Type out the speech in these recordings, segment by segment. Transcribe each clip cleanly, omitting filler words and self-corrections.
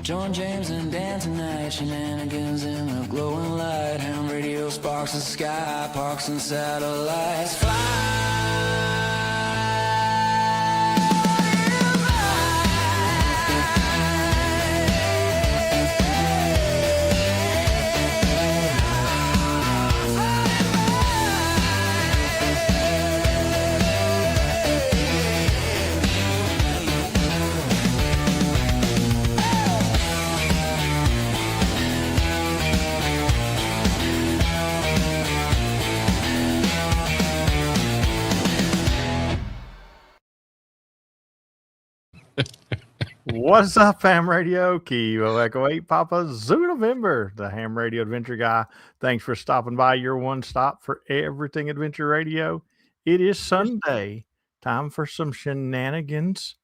Join James and Dan tonight. Shenanigans in the glowing light. Ham Radio sparks the sky. Parks and satellites fly. What's up, Ham Radio? Kilo Echo 8 Papa Zoo November, the Ham Radio Adventure Guy. Thanks for stopping by your one stop for everything Adventure Radio. It is Sunday. Time for some shenanigans,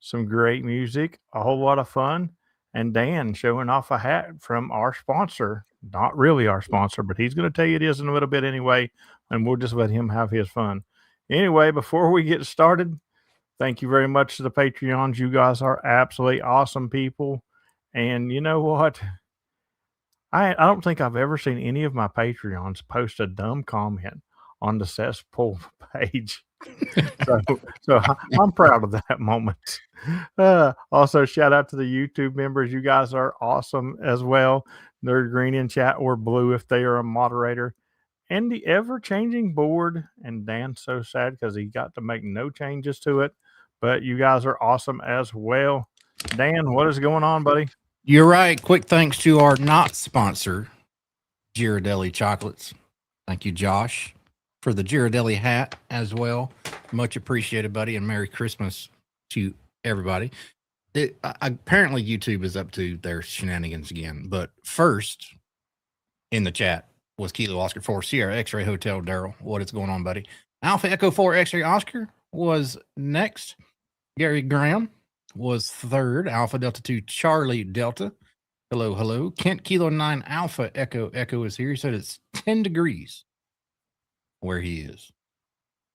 some great music, a whole lot of fun, and Dan showing off a hat from our sponsor. Not really our sponsor, but he's going to tell you it is in a little bit anyway, and we'll just let him have his fun. Anyway, before we get started, thank you very much to the Patreons. You guys are absolutely awesome people. And you know what? I don't think I've ever seen any of my Patreons post a dumb comment on the cesspool page. so I'm proud of that moment. Also, shout out to the YouTube members. You guys are awesome as well. They're green in chat or blue if they are a moderator. And the ever-changing board. And Dan's so sad because he got to make no changes to it. But you guys are awesome as well. Dan, what is going on, buddy? You're right. Quick thanks to our not sponsor, Ghirardelli Chocolates. Thank you, Josh, for the Ghirardelli hat as well. Much appreciated, buddy, and Merry Christmas to everybody. Apparently, YouTube is up to their shenanigans again. But first, in the chat, was Kilo Oscar 4 Sierra X-Ray Hotel Daryl. What is going on, buddy? Alpha Echo 4 X-Ray Oscar was next. Gary Graham was third. Alpha Delta 2 Charlie Delta. Hello, hello. Kent Kilo 9 Alpha Echo Echo is here. He said it's 10 degrees where he is.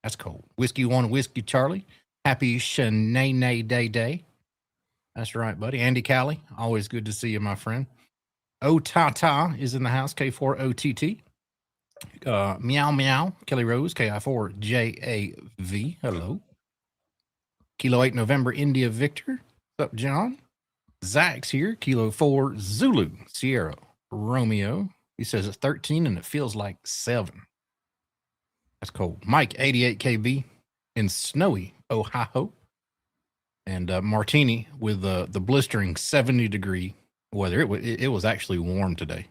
That's cold. Whiskey 1 Whiskey Charlie. Happy Shenanay Day. That's right, buddy. Andy Callie, always good to see you, my friend. O-Ta-Ta is in the house. K4OTT. Meow Meow. Kelly Rose. KI4JAV. Hello. Kilo 8 November India Victor. What's up, John? Zach's here. Kilo 4 Zulu Sierra Romeo. He says it's 13 and it feels like 7. That's cold. Mike 88KB in snowy Ohio. And Martini with the blistering 70-degree weather. It was actually warm today.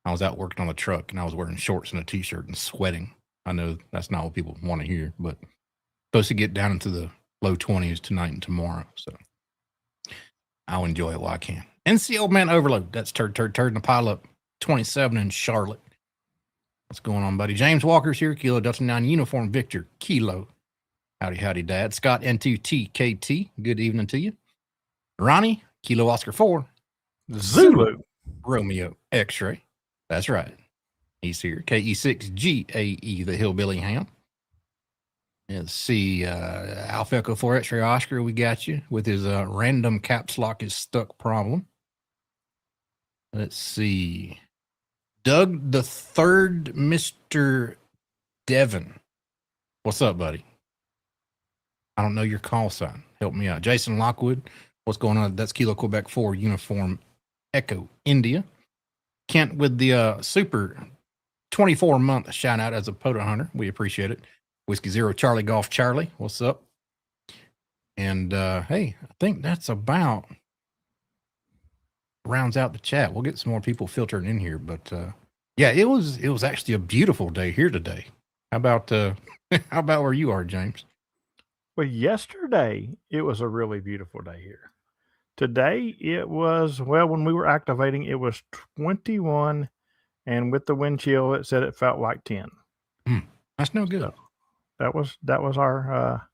I was out working on the truck and I was wearing shorts and a t-shirt and sweating. I know that's not what people want to hear, but supposed to get down into the low 20s tonight and tomorrow. So I'll enjoy it while I can. NC Old Man Overload. That's turd in the pile up. 27 in Charlotte. What's going on, buddy? James Walker's here. Kilo Delta 9 Uniform Victor. Kilo. Howdy, Dad. Scott N2TKT. Good evening to you. Ronnie. Kilo Oscar 4. Zulu. Romeo X-Ray. That's right. He's here. KE6GAE, the Hillbilly Ham. Let's see. Alpha Echo 4 X-Ray Oscar, we got you with his random caps lock is stuck problem. Let's see. Doug the Third Mr. Devon. What's up, buddy? I don't know your call sign. Help me out. Jason Lockwood. What's going on? That's Kilo Quebec 4 Uniform Echo India. Kent with the super 24-month shout out as a POTA hunter. We appreciate it. Whiskey Zero Charlie Golf Charlie. What's up? And hey, I think that's about rounds out the chat. We'll get some more people filtering in here, but yeah, it was actually a beautiful day here today. How about how about where you are, James? Well, yesterday it was a really beautiful day here. Today it was, well, when we were activating, it was 21, and with the wind chill, it said it felt like 10. That's no good. So that was our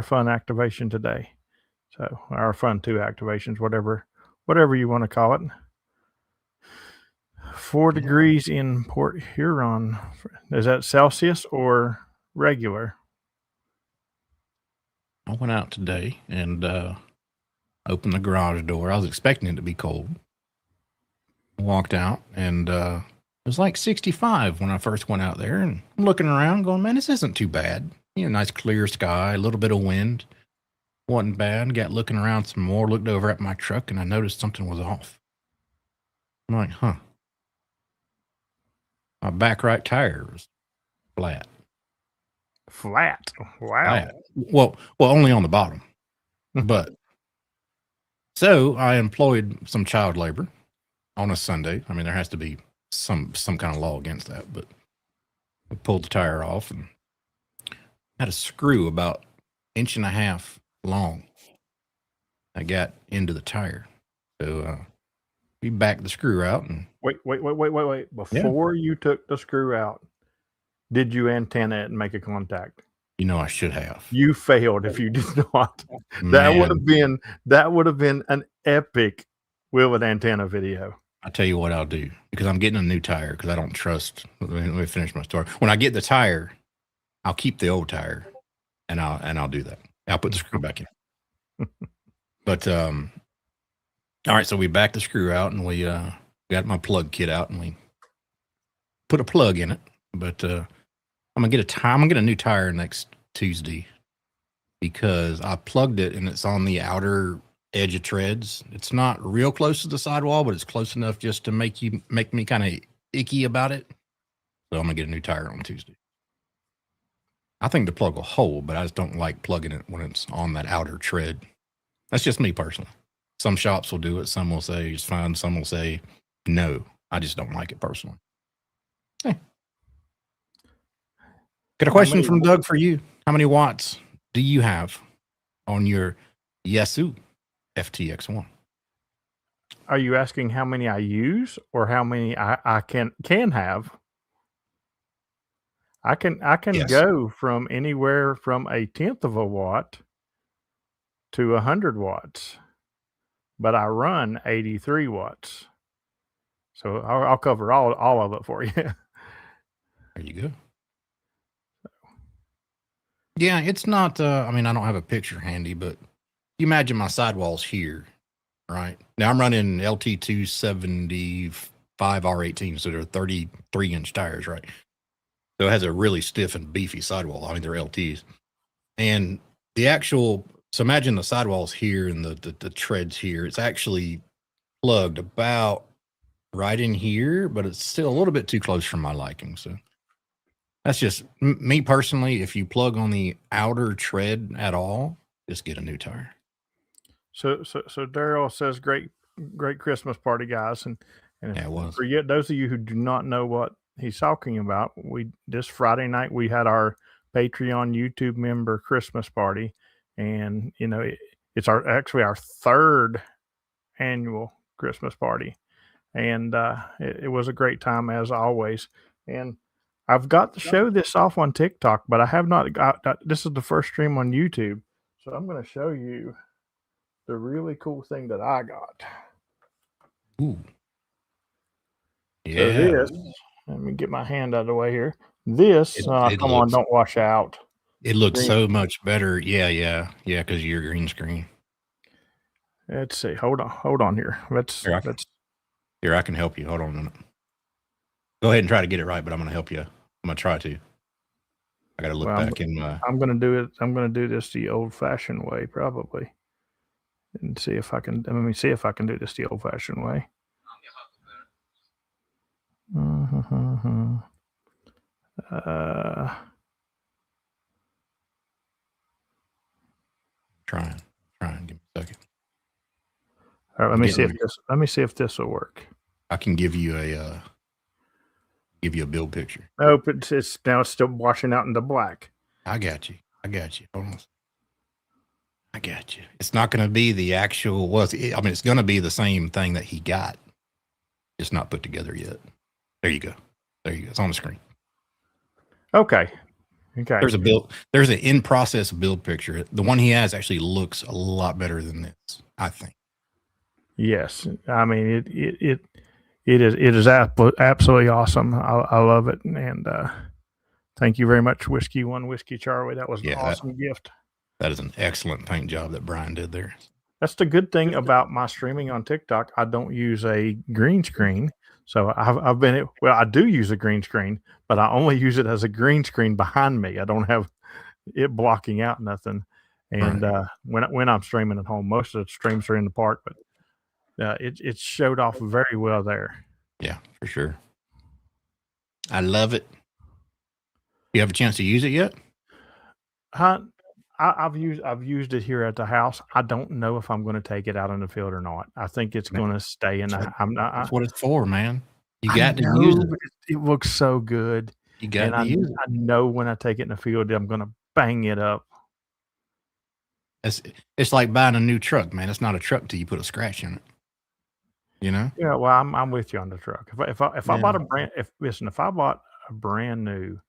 fun activation today. So our fun 2 activations, whatever you want to call it. 4 degrees in Port Huron. Is that Celsius or regular? I went out today and Opened the garage door. I was expecting it to be cold. Walked out, and it was like 65 when I first went out there. And I'm looking around going, man, this isn't too bad. Nice clear sky, a little bit of wind. Wasn't bad. Got looking around some more, looked over at my truck, and I noticed something was off. I'm like, huh. My back right tire was flat. Flat. Wow. Flat. Well, only on the bottom. But so I employed some child labor on a Sunday. I mean, there has to be some kind of law against that, but I pulled the tire off and had a screw about 1.5 inches long. I got into the tire. So we backed the screw out and Wait. Before you took the screw out, did you antenna it and make a contact? I should have. You failed if you did not. Man, That would have been an epic Will It Antenna video. I'll tell you what I'll do, because I'm getting a new tire because I don't trust. Let me finish my story. When I get the tire, I'll keep the old tire and I'll do that. I'll put the screw back in. But all right, so we backed the screw out and we got my plug kit out and we put a plug in it. But I'm gonna get a new tire next Tuesday because I plugged it and it's on the outer edge of treads. It's not real close to the sidewall, but it's close enough just to make me kind of icky about it. So I'm gonna get a new tire on Tuesday. I think the plug will hold, but I just don't like plugging it when it's on that outer tread. That's just me personally. Some shops will do it. Some will say it's fine. Some will say no. I just don't like it personally. Hey. Got a question from Doug for you. How many watts do you have on your Yaesu FTX1? Are you asking how many I use or how many I can have? I can Yes. go from anywhere from 1/10 of a watt to 100 watts, but I run 83 watts. So I'll cover all of it for you. There you go. Yeah, it's not, I mean, I don't have a picture handy, but you imagine my sidewalls here, right? Now I'm running LT275 R18, so they're 33-inch tires, right? So it has a really stiff and beefy sidewall. I mean, they're LTs. And so imagine the sidewalls here and the treads here. It's actually plugged about right in here, but it's still a little bit too close for my liking. So that's just me personally. If you plug on the outer tread at all, just get a new tire. So Daryl says, great Christmas party, guys. And Yeah, it was. for those of you who do not know what he's talking about, this Friday night we had our Patreon YouTube member Christmas party, and it's actually our third annual Christmas party, and it was a great time as always. And I've got to show this off on TikTok, but I have not got. This is the first stream on YouTube, so I'm going to show you the really cool thing that I got. Ooh. So Yeah. this, let me get my hand out of the way here. This, come on, don't wash out. It looks so much better. Yeah, because of your green screen. Let's see. Hold on here. Here, I can help you. Hold on a minute. Go ahead and try to get it right, but I'm going to help you. I'm going to try to. I got to look back in my. I'm going to do it. I'm going to do this the old-fashioned way, probably, and see if I can. Let me see if I can do this the old-fashioned way. Trying. Give me a second. All right, let me see if this will work. I can give you a build picture. Nope, it's now still washing out into black. I got you. Hold on. I got you. It's not going to be the actual. It's going to be the same thing that he got. It's not put together yet. There you go. It's on the screen. Okay. There's an in-process build picture. The one he has actually looks a lot better than this, I think. Yes, I mean it is absolutely awesome. I love it, and thank you very much, Whiskey Charlie. That was an awesome gift. That is an excellent paint job that Brian did there. That's the good thing about my streaming on TikTok. I don't use a green screen. So I've been well, I do use a green screen, but I only use it as a green screen behind me. I don't have it blocking out nothing. And Right. when I'm streaming at home, most of the streams are in the park, but it showed off very well there. Yeah, for sure. I love it. You have a chance to use it yet? Huh? I've used it here at the house. I don't know if I'm going to take it out in the field or not. I think it's Man, going to stay in. I'm not. That's what it's for, man. You I got to know, use it. but it looks so good, You and got to use it. I know when I take it in the field, I'm going to bang it up. It's like buying a new truck, man. It's not a truck till you put a scratch in it. You know? Yeah, well, I'm with you on the truck. If I bought Yeah. if I bought a brand new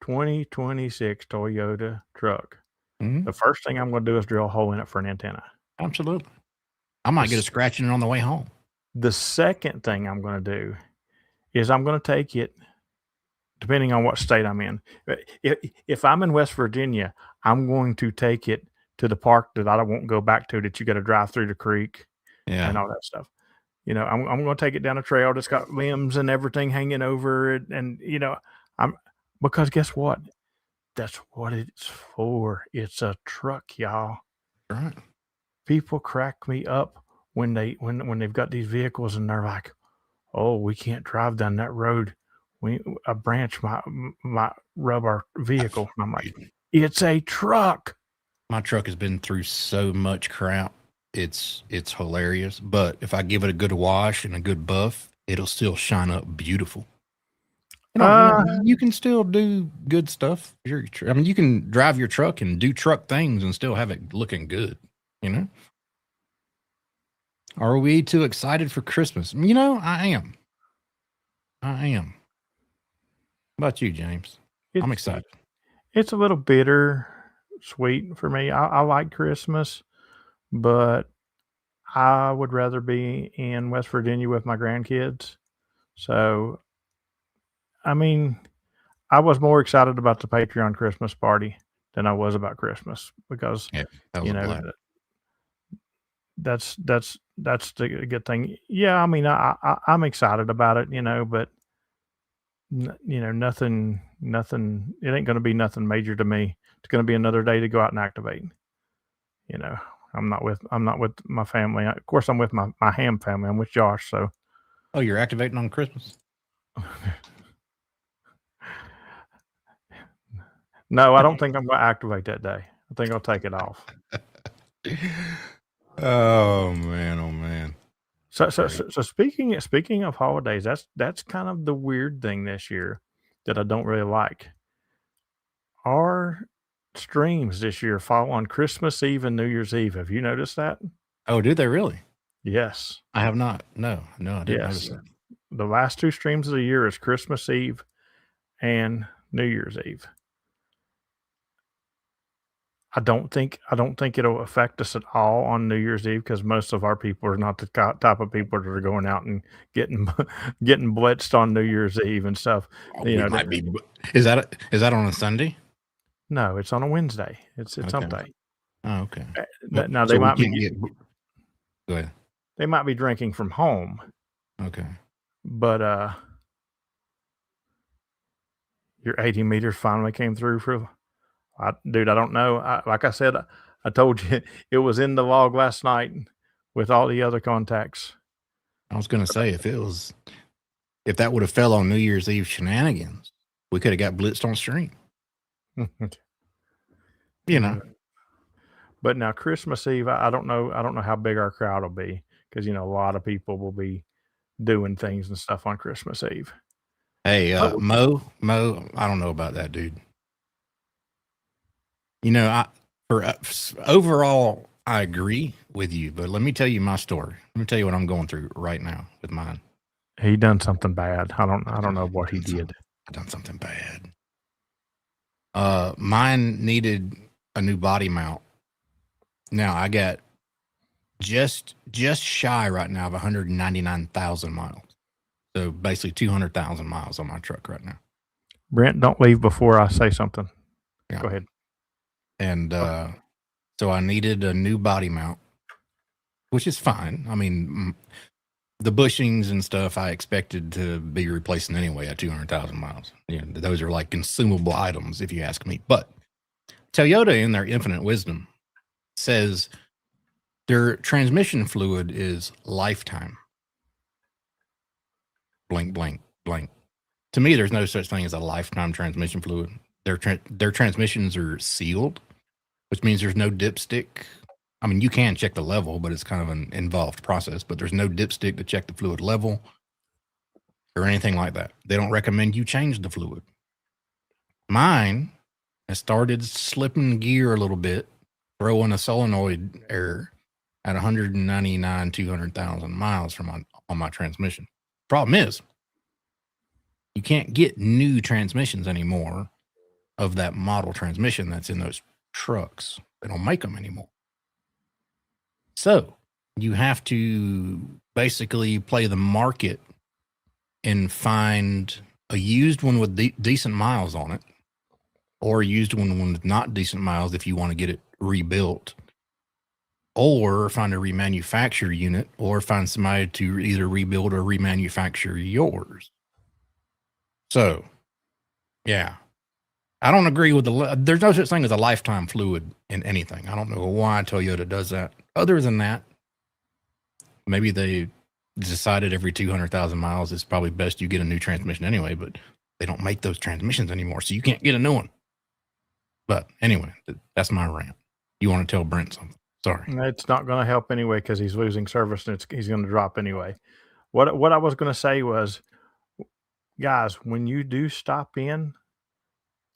2026 Toyota truck, Mhm. the first thing I'm going to do is drill a hole in it for an antenna. Absolutely. I might get a scratch in it on the way home. The second thing I'm going to do is I'm going to take it, depending on what state I'm in. If I'm in West Virginia, I'm going to take it to the park that I won't go back to, that you got to drive through the creek Yeah. and all that stuff. You know, I'm going to take it down a trail that's got limbs and everything hanging over it, and because guess what? That's what it's for. It's a truck, y'all. Right. People crack me up when they've got these vehicles and they're like, "Oh, we can't drive down that road. A branch might rub our vehicle." And I'm like, "It's a truck." My truck has been through so much crap. It's hilarious. But if I give it a good wash and a good buff, it'll still shine up beautiful. You can still do good stuff. I mean, you can drive your truck and do truck things and still have it looking good. You know? Are we too excited for Christmas? You know, I am. How about you, James? I'm excited. It's a little bitter sweet for me. I like Christmas, but I would rather be in West Virginia with my grandkids. So, I mean, I was more excited about the Patreon Christmas party than I was about Christmas, because Yeah, that was a blast. that's the good thing. Yeah, I mean, I'm excited about it, but nothing. It ain't going to be nothing major to me. It's going to be another day to go out and activate. I'm not with my family. Of course, I'm with my Ham family. I'm with Josh. So, Oh, you're activating on Christmas? no, I don't think I'm going to activate that day. I think I'll take it off. Oh man. So speaking of holidays, that's kind of the weird thing this year that I don't really like. Our streams this year fall on Christmas Eve and New Year's Eve. Have you noticed that? Oh, do they really? Yes. I have not. No, I didn't notice that. The last two streams of the year is Christmas Eve and New Year's Eve. I don't think it'll affect us at all on New Year's Eve, because most of our people are not the type of people that are going out and getting blitzed on New Year's Eve and stuff. Might be. Is that on a Sunday? No, it's on a Wednesday. It's Okay. someday. Oh, okay. Now they might be. Go ahead. They might be drinking from home. Okay. But your 80 meters finally came through for. Dude, I don't know. Like I said, I told you it was in the log last night with all the other contacts. I was going to say, if that would have fell on New Year's Eve shenanigans, we could have got blitzed on stream. But now Christmas Eve, I don't know how big our crowd will be, because a lot of people will be doing things and stuff on Christmas Eve. Hey, Mo, I don't know about that, dude. Overall, I agree with you, but let me tell you my story. Let me tell you what I'm going through right now with mine. He done something bad. I don't know what he did. I done something bad. Mine needed a new body mount. Now I got just shy right now of 199,000 miles. So basically 200,000 miles on my truck right now. Brent, don't leave before I say something. Yeah. Go ahead. And so I needed a new body mount. which is fine. I mean, the bushings and stuff I expected to be replacing anyway at 200,000 miles. You know, those are like consumable items, if you ask me. But Toyota, in their infinite wisdom, says their transmission fluid is lifetime. Blank, blank, blank. To me, there's no such thing as a lifetime transmission fluid. Their transmissions are sealed, which means there's no dipstick. I mean, you can check the level, but it's kind of an involved process. But there's no dipstick to check the fluid level or anything like that. They don't recommend you change the fluid. Mine has started slipping gear a little bit, throwing a solenoid error at 199, 200,000 miles on my transmission. Problem is, you can't get new transmissions anymore of that model transmission that's in those trucks. They don't make them anymore. So you have to basically play the market and find a used one with decent miles on it, or a used one with not decent miles if you want to get it rebuilt, or find a remanufacture unit, or find somebody to either rebuild or remanufacture yours. So, yeah. I don't agree with there's no such thing as a lifetime fluid in anything. I don't know why Toyota does that. Other than that, maybe they decided every 200,000 miles it's probably best you get a new transmission anyway, but they don't make those transmissions anymore, so you can't get a new one. But anyway, that's my rant. You want to tell Brent something? Sorry. It's not going to help anyway because he's losing service and he's going to drop anyway. What I was going to say was, guys, when you do stop in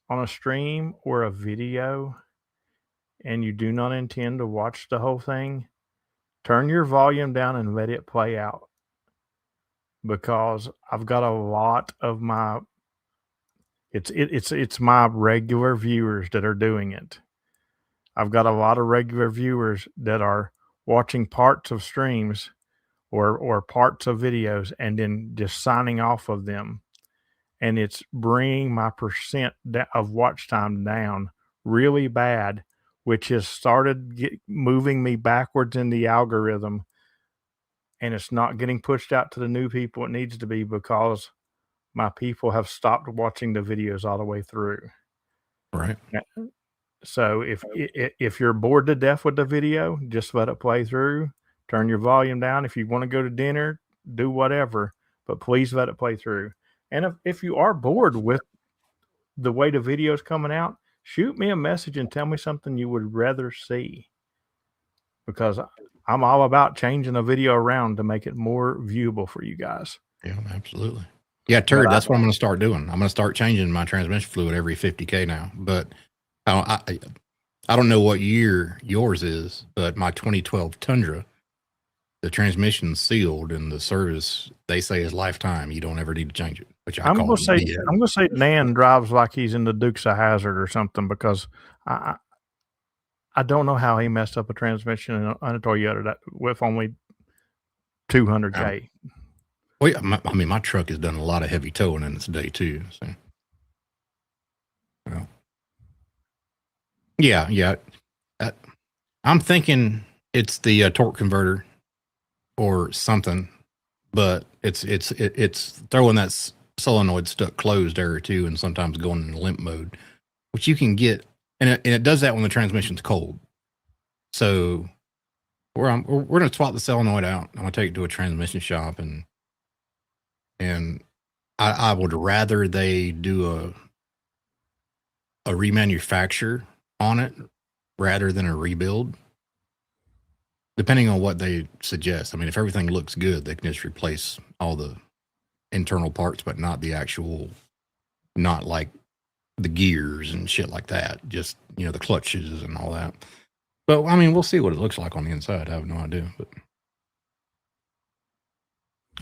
on a stream or a video and you do not intend to watch the whole thing, turn your volume down and let it play out. Because I've got a lot of my it's my regular viewers that are doing it. I've got a lot of regular viewers that are watching parts of streams or parts of videos and then just signing off of them. And it's bringing my percent of watch time down really bad, which has started moving me backwards in the algorithm. And it's not getting pushed out to the new people it needs to be because my people have stopped watching the videos all the way through. Right. So if you're bored to death with the video, just let it play through. Turn your volume down. If you want to go to dinner, do whatever, but please let it play through. And if you are bored with the way the video is coming out, shoot me a message and tell me something you would rather see. Because I'm all about changing a video around to make it more viewable for you guys. Yeah, absolutely. Yeah, Turd, that's what I'm going to start doing. I'm going to start changing my transmission fluid every 50K now. But I don't know what year yours is, but my 2012 Tundra, the transmission's sealed and the service, they say, is lifetime. You don't ever need to change it, which I'm going to say Nan drives like he's in the Dukes of Hazzard or something, because I don't know how he messed up a transmission on a Toyota with only 200K. Well, yeah, I mean, my truck has done a lot of heavy towing in its day too. So, well, yeah. I'm thinking it's the torque converter or something, but it's throwing that solenoid stuck closed error too, and sometimes going in limp mode, which you can get, and it does that when the transmission's cold. So we're gonna swap the solenoid out. I'm gonna take it to a transmission shop, and I would rather they do a remanufacture on it rather than a rebuild, depending on what they suggest. I mean, if everything looks good, they can just replace all the internal parts, but not the actual, not like the gears and shit like that. Just, the clutches and all that. But I mean, we'll see what it looks like on the inside. I have no idea, but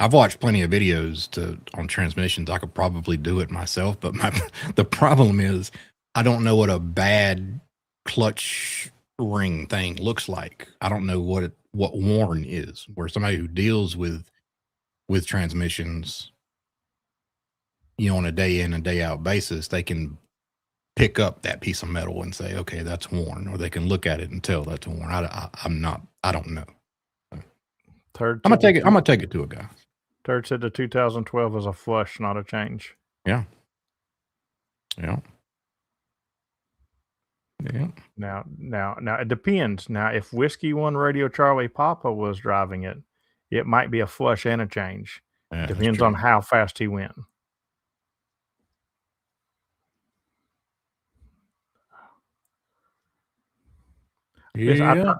I've watched plenty of videos on transmissions. I could probably do it myself, but the problem is I don't know what a bad clutch ring thing looks like. I don't know what worn is. Where somebody who deals with transmissions, on a day in and day out basis, they can pick up that piece of metal and say, okay, that's worn, or they can look at it and tell that's worn. I don't know. Turd I'm said gonna take it to a guy. Turd said the 2012 is a flush, not a change. Yeah. Yeah. Yeah. Now it depends. Now, if Whiskey One Radio Charlie Papa was driving it, it might be a flush and a change. Yeah, that's Depends true. on how fast he went. Listen, Yeah.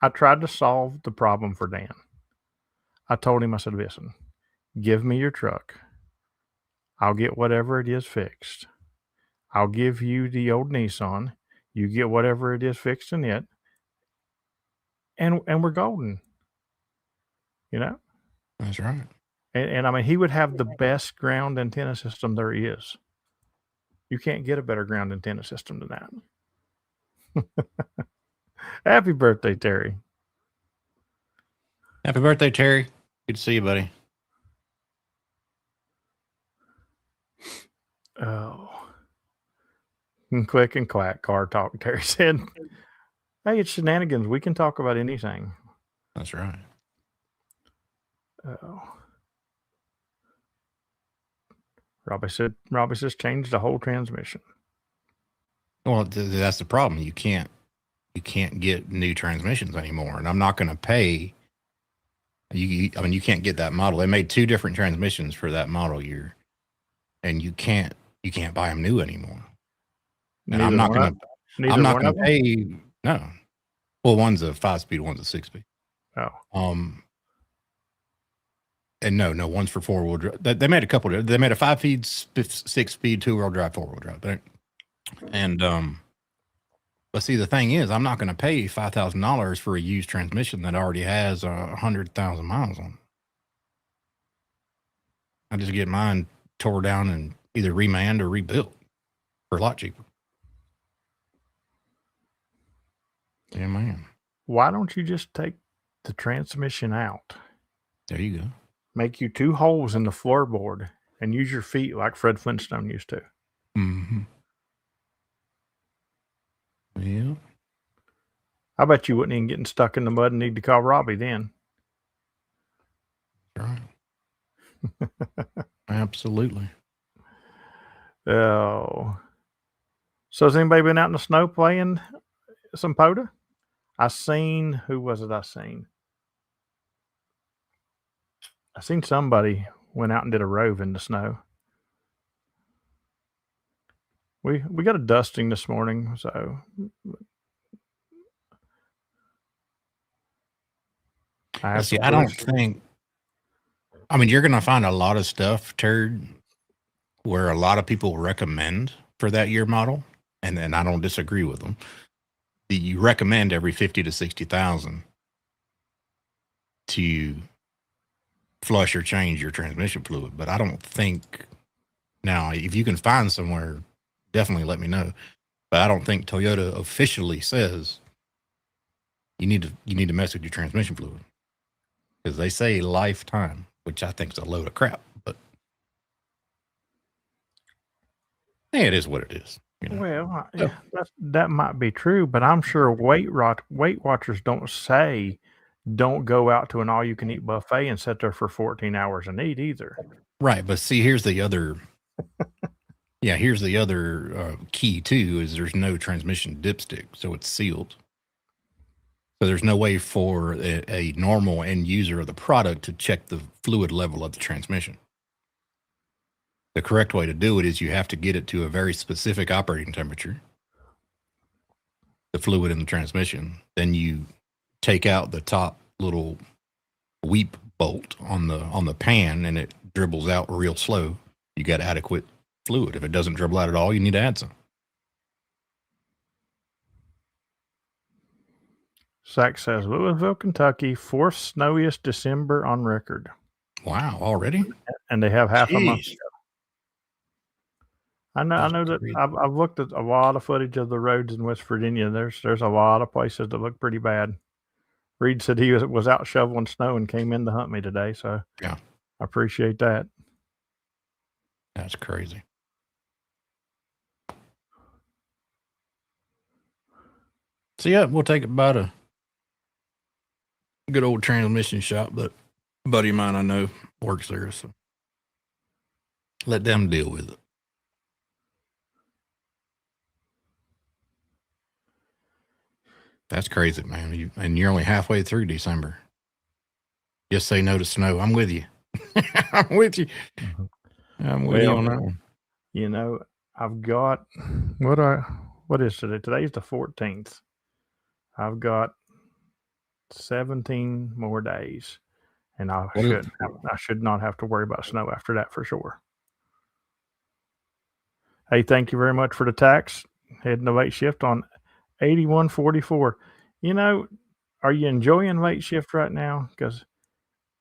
I tried to solve the problem for Dan. I told him, I said, listen, give me your truck. I'll get whatever it is fixed. I'll give you the old Nissan. You get whatever it is fixed in it. And we're golden. You know? That's right. And I mean, he would have the best ground antenna system there is. You can't get a better ground antenna system than that. Happy birthday, Terry. Happy birthday, Terry. Good to see you, buddy. Oh. Quick and quack car talk, Terry said. Hey, it's shenanigans. We can talk about anything. That's right. Oh. Robbie says change the whole transmission. Well, that's the problem. You can't get new transmissions anymore, and I'm not going to pay. I mean, you can't get that model. They made 2 different transmissions for that model year, and you can't buy them new anymore. And I'm not going to pay. No. Well, one's a 5-speed, one's a 6-speed. Oh. And no, one's for 4-wheel drive. They made a couple. They made a 5-speed, 6-speed, 2-wheel drive, 4-wheel drive. And but see, the thing is, I'm not going to pay $5,000 for a used transmission that already has 100,000 miles on it. I just get mine tore down and either remanned or rebuilt for a lot cheaper. Yeah, man. Why don't you just take the transmission out? There you go. Make you 2 holes in the floorboard and use your feet like Fred Flintstone used to. Mm-hmm. Yeah. I bet you wouldn't even get stuck in the mud and need to call Robbie then. Right. Absolutely. Oh. So has anybody been out in the snow playing some POTA? Who was it I seen? I seen somebody went out and did a rove in the snow. We got a dusting this morning, so I don't think. I mean, you're going to find a lot of stuff, Turd, where a lot of people recommend for that year model, and I don't disagree with them. You recommend every 50 to 60,000 to flush or change your transmission fluid, but I don't think. Now, if you can find somewhere, definitely let me know. But I don't think Toyota officially says you need to mess with your transmission fluid, because they say lifetime, which I think is a load of crap. But hey, it is what it is. You know? Well, yeah, that might be true, but I'm sure Weight Watchers don't say don't go out to an all-you-can-eat buffet and sit there for 14 hours and eat either. Right, but see, here's the other. Yeah, here's the other key too: is there's no transmission dipstick, so it's sealed. So there's no way for a normal end user of the product to check the fluid level of the transmission. The correct way to do it is you have to get it to a very specific operating temperature, the fluid in the transmission. Then you take out the top little weep bolt on the pan, and it dribbles out real slow. You got adequate fluid. If it doesn't dribble out at all, you need to add some. Zach says, Louisville, Kentucky, 4th snowiest December on record. Wow, already? And they have half a month Jeez. ago. I know that I've looked at a lot of footage of the roads in West Virginia. There's a lot of places that look pretty bad. Reed said he was out shoveling snow and came in to hunt me today, so Yeah, I appreciate that. that's crazy. So yeah, we'll take it by a good old transmission shop, but A buddy of mine I know works there, so let them deal with it. That's crazy, man. And you're only halfway through December. Just say no to snow. I'm with you. I'm with you. I'm with you on that one. You know, I've got what is today? Today's the 14th. I've got 17 more days, and I should not have to worry about snow after that for sure. Hey, thank you very much for the tax. Heading to late shift on 8144. You know, are you enjoying late shift right now? Because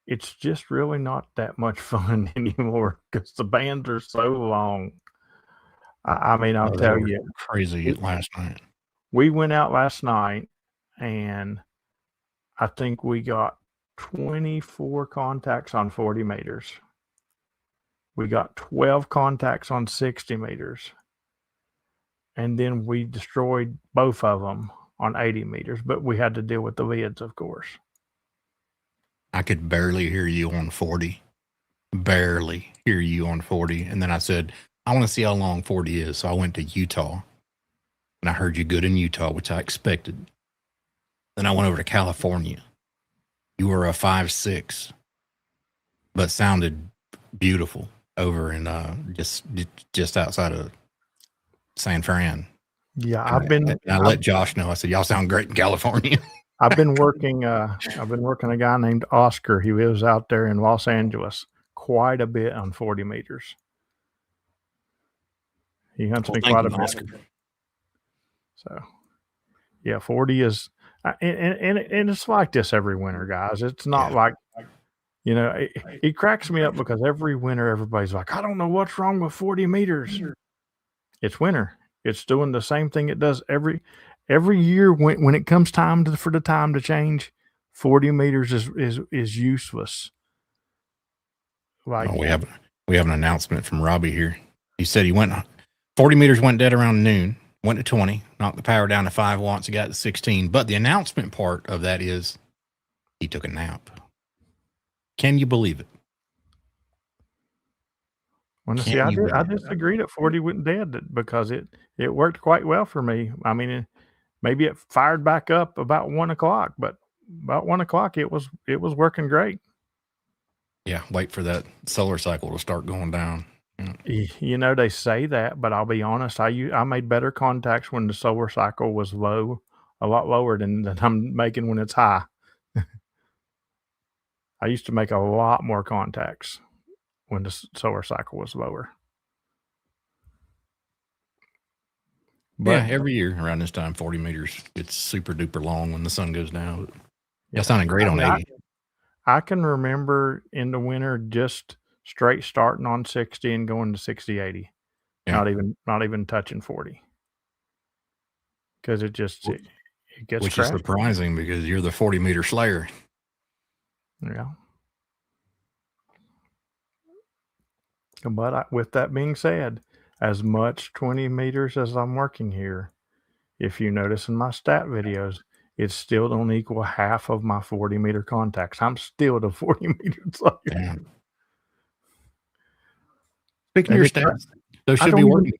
it's just really not that much fun anymore because the bands are so long. I mean, I'll tell you, crazy last night. We went out last night, and I think we got 24 contacts on 40 meters. We got 12 contacts on 60 meters. And then we destroyed both of them on 80 meters, but we had to deal with the lids, of course. I could barely hear you on 40. Barely hear you on 40. And then I said, I want to see how long 40 is. So I went to Utah, and I heard you good in Utah, which I expected. Then I went over to California. You were a 5.6, but sounded beautiful over in just outside of San Fran. Yeah, I let Josh know. I said, y'all sound great in California. I've been working a guy named Oscar. He lives out there in Los Angeles quite a bit on 40 meters. He hunts me quite a bit. Oscar. So, yeah, 40 is, and it's like this every winter, guys. It's not like, you know, it cracks me up because every winter everybody's like, I don't know what's wrong with 40 meters. It's winter. It's doing the same thing it does every year when it comes time for the time to change. 40 meters is useless. Like we have an announcement from Robbie here. He said he went 40 meters, went dead around noon, went to 20, knocked the power down to 5 watts, he got to 16. But the announcement part of that is he took a nap. Can you believe it? Well, see, I disagreed at 40 went dead because it worked quite well for me. I mean, maybe it fired back up about 1 o'clock, but about 1 o'clock it was working great. Yeah, wait for that solar cycle to start going down. Yeah. You know, they say that, but I'll be honest, I made better contacts when the solar cycle was low, a lot lower than I'm making when it's high. I used to make a lot more contacts when the solar cycle was lower. But yeah, every year around this time, 40 meters, it's super duper long when the sun goes down. That sounded great on 80. I can remember in the winter just straight starting on 60 and going to 60, 80. Yeah. Not even touching 40. Because it gets which is surprising because you're the 40 meter slayer. Yeah. But with that being said, as much 20 meters as I'm working here, if you notice in my stat videos, it still don't equal half of my 40 meter contacts. I'm still the 40 meter slayer. Yeah. Speaking of your stats, those should be working.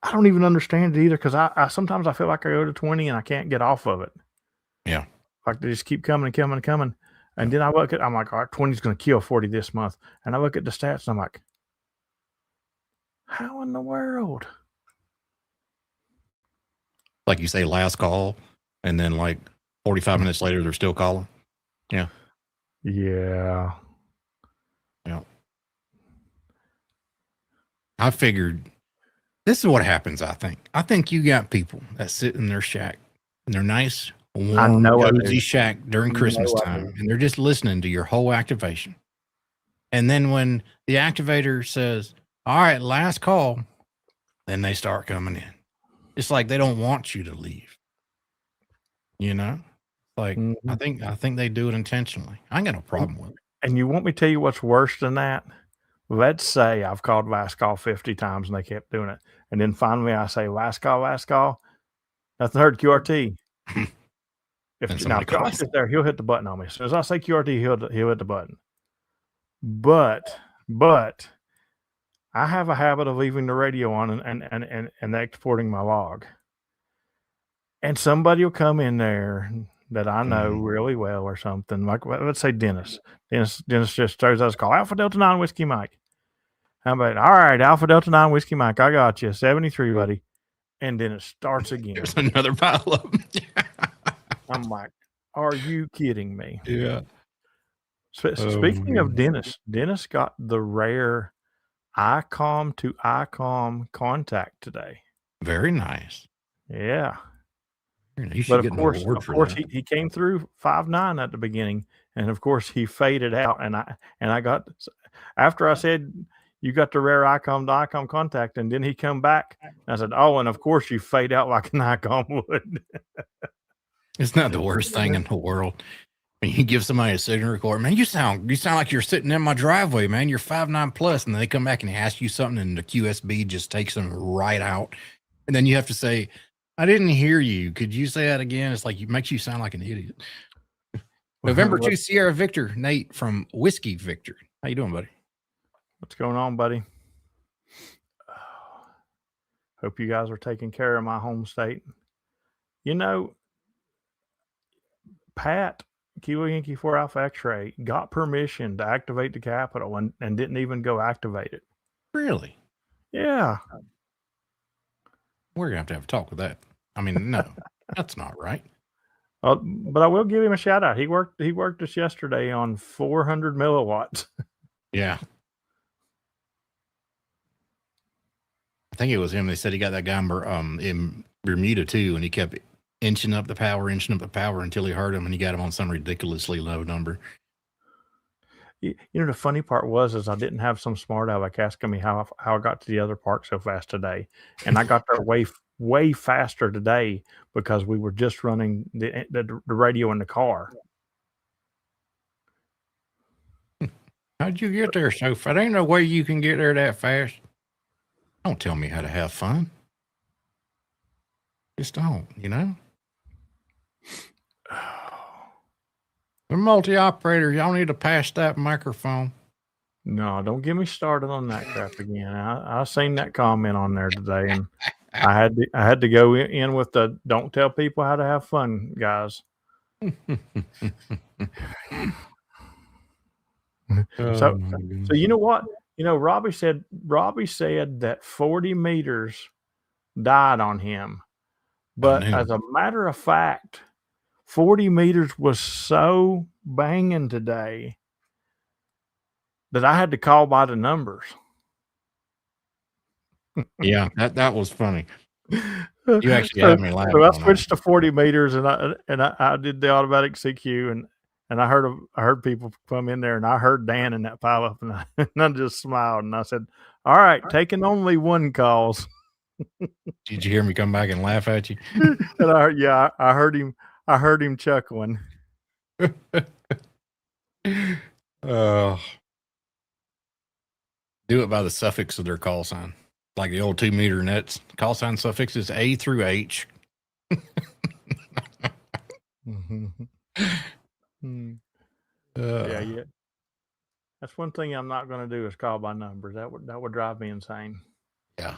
I don't even understand it either because I sometimes I feel like I go to 20 and I can't get off of it. Yeah. Like they just keep coming and coming and coming. And then I'm like, all right, 20 is going to kill 40 this month. And I look at the stats and I'm like, how in the world? Like you say, last call, and then like 45 minutes later, they're still calling. Yeah. Yeah. Yeah. I figured this is what happens, I think. I think you got people that sit in their shack, in their nice, warm, cozy shack during Christmas time, and they're just listening to your whole activation. And then when the activator says, all right, last call, then they start coming in. It's like they don't want you to leave. You know? Like, I think they do it intentionally. I ain't got no problem with it. And you want me to tell you what's worse than that? Let's say I've called last call 50 times and they kept doing it. And then finally I say, last call, nothing heard QRT. And If somebody Josh calls. is there, he'll hit the button on me. As soon as I say QRT, he'll hit the button. But I have a habit of leaving the radio on and exporting my log. And somebody will come in there that I know really well or something. Like, let's say Dennis. Dennis just throws us a call. Alpha Delta 9 Whiskey Mike. How about, all right, Alpha Delta 9 Whiskey Mike, I got you. 73, buddy. And then it starts again. There's another pile up. I'm like, are you kidding me? Yeah. Speaking of Dennis got the rare ICOM to ICOM contact today. Very nice. Yeah. You should But get of an course, award for that. he came through 5.9 at the beginning, and of course he faded out. And I got, after I said you got the rare ICOM to ICOM contact, and then he come back. And I said, oh, and of course you fade out like an ICOM would. It's not the worst thing in the world. When you give somebody a signal record, man, you sound like you're sitting in my driveway, man. You're 5.9 plus, and then they come back and they ask you something, and the QSB just takes them right out. And then you have to say, I didn't hear you. Could you say that again? It's like it makes you sound like an idiot. November 2, Sierra Victor, Nate from Whiskey Victor. How you doing, buddy? What's going on, buddy? Hope you guys are taking care of my home state. You know, Pat, Kilo Yankee 4 Alpha X-Ray, got permission to activate the Capitol and didn't even go activate it. Really? Yeah. We're going to have a talk with that. I mean, no, that's not right. But I will give him a shout out. He worked us yesterday on 400 milliwatts. Yeah. I think it was him. They said he got that guy in Bermuda too, and he kept inching up the power until he heard him, and he got him on some ridiculously low number. You know, the funny part is I didn't have some smart aleck asking me how I got to the other park so fast today, and I got there way faster today because we were just running the radio in the car. How'd you get there so fast? There ain't no way you can get there that fast. Don't tell me how to have fun. Just don't, you know? We're multi-operators. Y'all need to pass that microphone. No, don't get me started on that crap again. I seen that comment on there today, and I had to go in with the don't tell people how to have fun, guys. So you know what? You know, Robbie said that 40 meters died on him. But as a matter of fact, 40 meters was so banging today that I had to call by the numbers. Yeah, that was funny. You actually had me laughing. So I switched to 40 meters, and I did the automatic CQ, and I heard people come in there, and I heard Dan in that pile up, and I just smiled, and I said, "All right, taking only one calls." Did you hear me come back and laugh at you? And I heard him chuckling. Do it by the suffix of their call sign, like the old 2 meter nets. Call sign suffix is A through H. Yeah. That's one thing I'm not going to do is call by numbers. That would drive me insane. Yeah.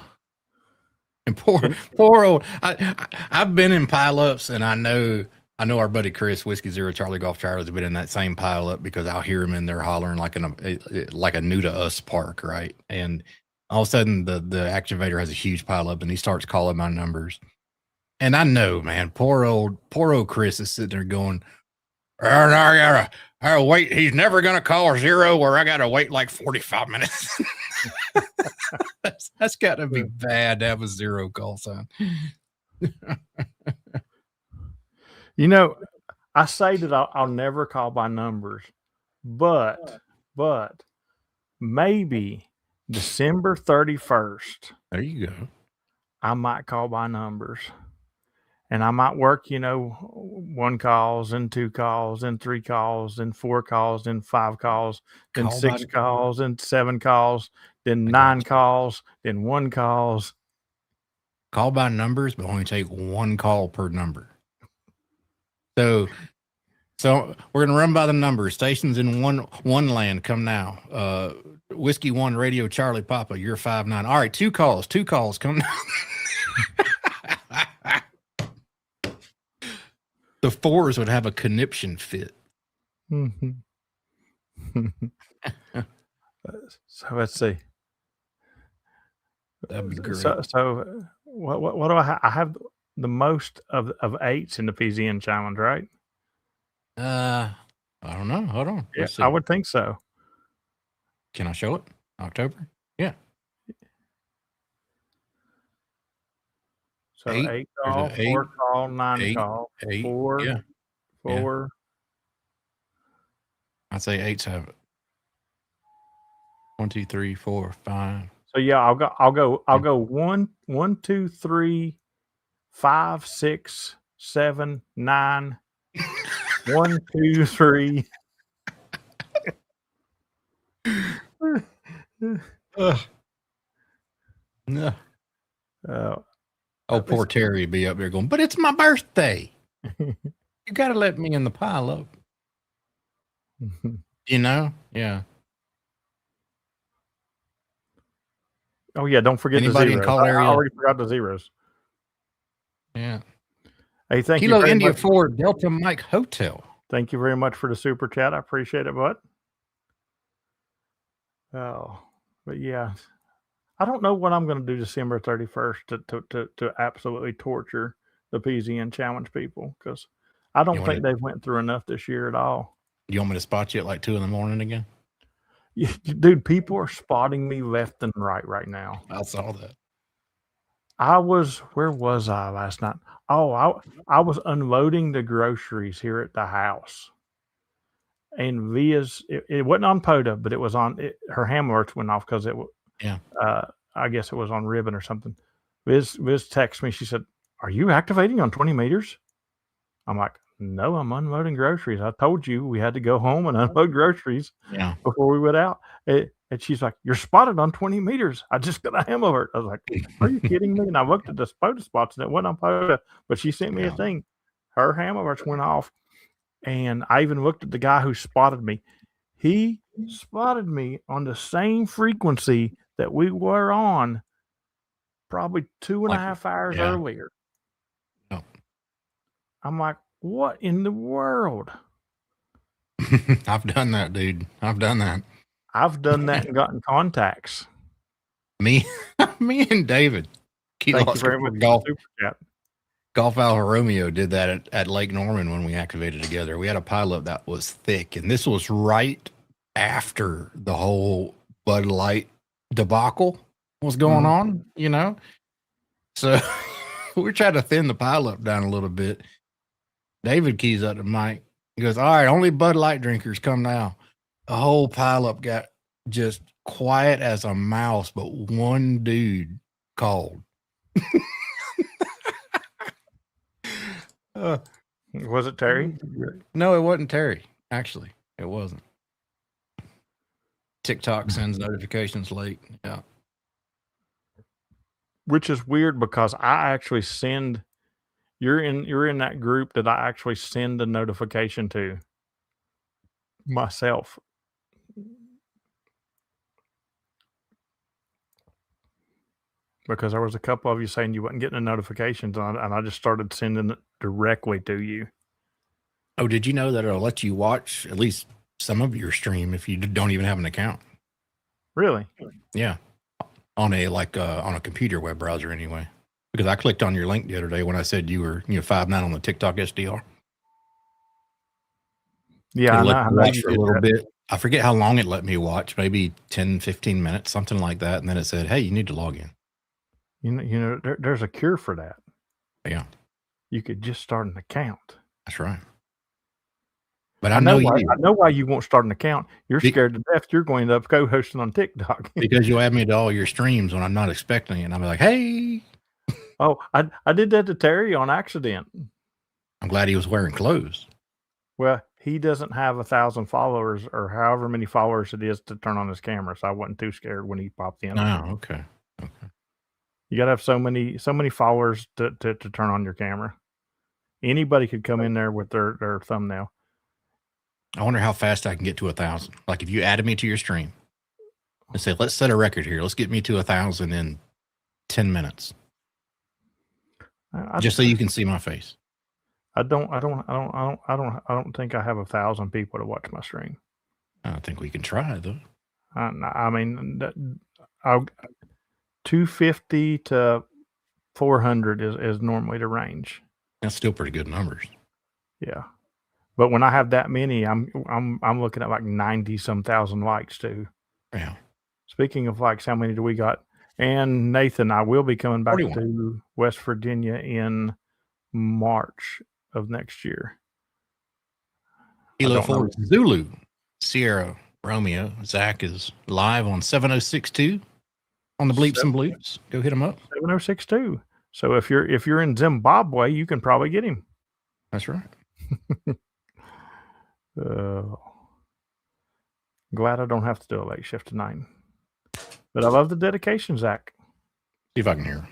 And poor old. I've been in pileups, and I know our buddy Chris, Whiskey Zero Charlie Golf Charlie, has been in that same pileup because I'll hear him in there hollering like a new to us park, right? And all of a sudden the activator has a huge pileup, and he starts calling my numbers. And I know, man, poor old Chris is sitting there going, I gotta wait. He's never gonna call zero, or I gotta wait like 45 minutes. That's got to be bad to have a zero call sign. You know, I say that I'll never call by numbers, but maybe December 31st. There you go. I might call by numbers, and I might work, 1 calls and 2 calls and 3 calls and 4 calls and 5 calls, then 6 calls and 7 calls, then 9 calls, then 1 calls. Call by numbers, but only take 1 call per number. So we're gonna run by the numbers. Stations in one land come now. Whiskey 1 Radio Charlie Papa, you're 5-9. All right, two calls come now. The 4s would have a conniption fit. So let's see. That'd be great. So what do I have? I have the most of 8s in the PZN challenge, right? I don't know. Hold on. Yeah, Let's see. I would think so. Can I show it? October? Yeah. So 8, 8 call, there's a 4 call, 9 8, call, 8. 4, Yeah. 4. I'd say 8s have it. 1, 2, 3, 4, 5. So yeah, I'll go 1, 2, 3, 5, 6, 7, 9. 1, 2, 3. No. Oh, poor Terry would be up there going, but it's my birthday. You got to let me in the pile up. You know? Yeah. Oh yeah, don't forget Anybody the in zeros. call I area? already forgot the zeros. Yeah. Hey, thank you Kilo very India much. 4 Delta Mike Hotel. Thank you very much for the super chat. I appreciate it, bud. Oh, but yeah, I don't know what I'm going to do December 31st to absolutely torture the PZN challenge people, because I don't think they've went through enough this year at all. You want me to spot you at like 2 a.m. again? Dude, people are spotting me left and right now. I saw that. Where was I last night? Oh, I was unloading the groceries here at the house. And Via's, it wasn't on POTA, but it was on, her ham alerts went off because I guess it was on ribbon or something. Viz texted me. She said, "Are you activating on 20 meters?" I'm like, "No, I'm unloading groceries. I told you we had to go home and unload groceries before we went out." And she's like, "You're spotted on 20 meters. I just got a ham alert." I was like, "Are you kidding me?" And I looked at the POTA spots and it wasn't on POTA, but she sent me a thing. Her ham alerts went off. And I even looked at the guy who spotted me. He spotted me on the same frequency that we were on probably 2.5 hours earlier. Oh. I'm like, what in the world? I've done that, dude. I've done that. I've done that and gotten contacts. Me and David. Thank you very much. Golf Alpha Romeo did that at Lake Norman when we activated together. We had a pilot that was thick, and this was right after the whole Bud Light debacle was going on, you know? So we're trying to thin the pilot down a little bit. David keys up to Mike. He goes, "All right, only Bud Light drinkers come now." The whole pileup got just quiet as a mouse, but one dude called. Was it Terry? No, it wasn't Terry. Actually, it wasn't. TikTok sends notifications late. Yeah. Which is weird because I actually send, you're in that group that I actually send the notification to myself. Because there was a couple of you saying you wasn't getting the notifications, and I just started sending it directly to you. Oh, did you know that it'll let you watch at least some of your stream if you don't even have an account? Really? Yeah. On a computer web browser anyway. Because I clicked on your link the other day when I said you were 5'9" on the TikTok SDR. Yeah, I watched for a little bit. I forget how long it let me watch, maybe 10, 15 minutes, something like that. And then it said, "Hey, you need to log in." There's a cure for that. Yeah. You could just start an account. That's right. But I know why you won't start an account. You're scared to death you're going to end up co-hosting on TikTok. Because you'll add me to all your streams when I'm not expecting it. And I'll be like, "Hey." Oh, I did that to Terry on accident. I'm glad he was wearing clothes. Well, he doesn't have 1,000 followers or however many followers it is to turn on his camera, so I wasn't too scared when he popped in. Oh, okay. You got to have so many followers to turn on your camera. Anybody could come in there with their thumbnail. I wonder how fast I can get to 1,000. Like if you added me to your stream and say, let's set a record here. Let's get me to 1,000 in 10 minutes. Just so you can see my face. I don't think I have 1,000 people to watch my stream. I think we can try though. I mean, 250 to 400 is normally the range. That's still pretty good numbers. Yeah, but when I have that many, I'm looking at like 90-some thousand likes too. Yeah. Speaking of likes, how many do we got? And Nathan, I will be coming back 41. to West Virginia in March of next year. Kilo 4 Zulu, Sierra, Romeo. Zach is live on 7062 on the Bleeps and Bloops. Go hit him up. 7062. So if you're in Zimbabwe, you can probably get him. That's right. Glad I don't have to do a late shift tonight. But I love the dedication, Zach. See if I can hear.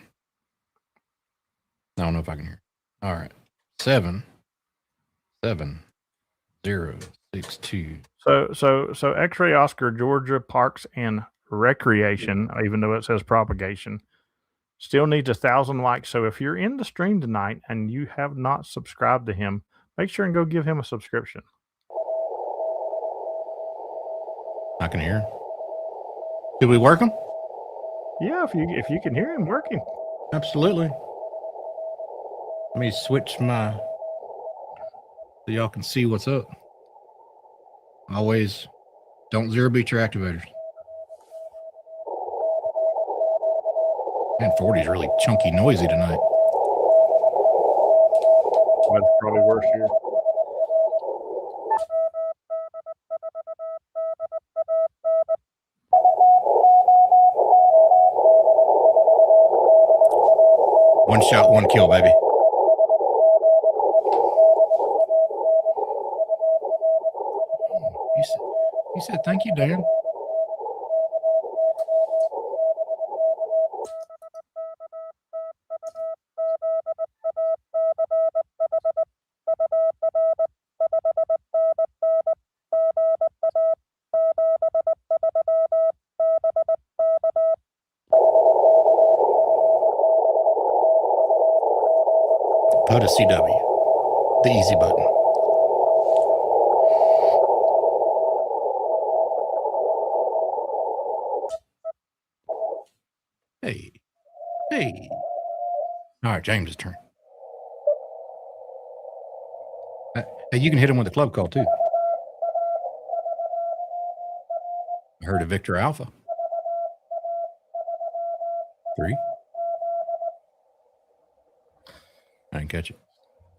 I don't know if I can hear. All right. 77062. So X-Ray Oscar, Georgia Parks and Recreation, even though it says propagation, still needs 1,000 likes. So if you're in the stream tonight and you have not subscribed to him, make sure and go give him a subscription. I can hear. Did we work him? Yeah, if you can hear him working. Absolutely. Let me switch my so y'all can see what's up. Always don't zero beat your activators. Man, 40 is really chunky noisy tonight. That's probably worse here. One shot, one kill, baby. He said, thank you, Dan. POTA CW, the easy button. Hey. All right, James's turn. Hey, you can hit him with a club call too. I heard a Victor Alpha. 3. I didn't catch it.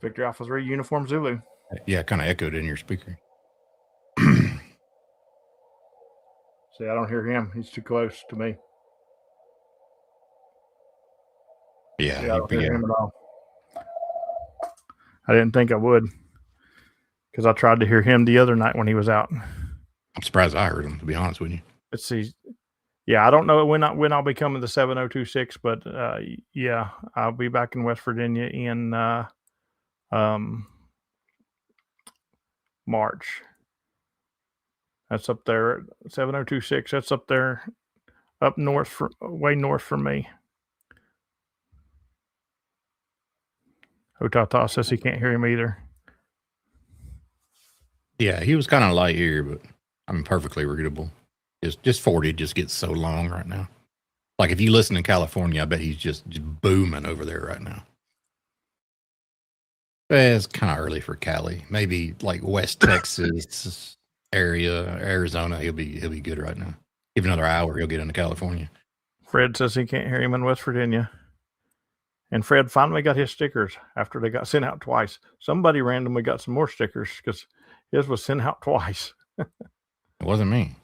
Victor Alpha 3, Uniform Zulu. Yeah, it kind of echoed in your speaker. See, I don't hear him. He's too close to me. Yeah, I don't hear him at all. I didn't think I would because I tried to hear him the other night when he was out. I'm surprised I heard him, to be honest with you. Let's see. Yeah, I don't know when I'll be coming to 7026, but yeah, I'll be back in West Virginia in March. That's up there, 7026. That's up there, up north, way north from me. Otata says he can't hear him either. Yeah, he was kind of light here, but I'm perfectly readable. Just 40 just gets so long right now. Like if you listen in California, I bet he's just booming over there right now. It's kind of early for Cali. Maybe like West Texas area, Arizona. He'll be good right now. Give another hour, he'll get into California. Fred says he can't hear him in West Virginia. And Fred finally got his stickers after they got sent out twice. Somebody randomly got some more stickers because his was sent out twice. It wasn't me.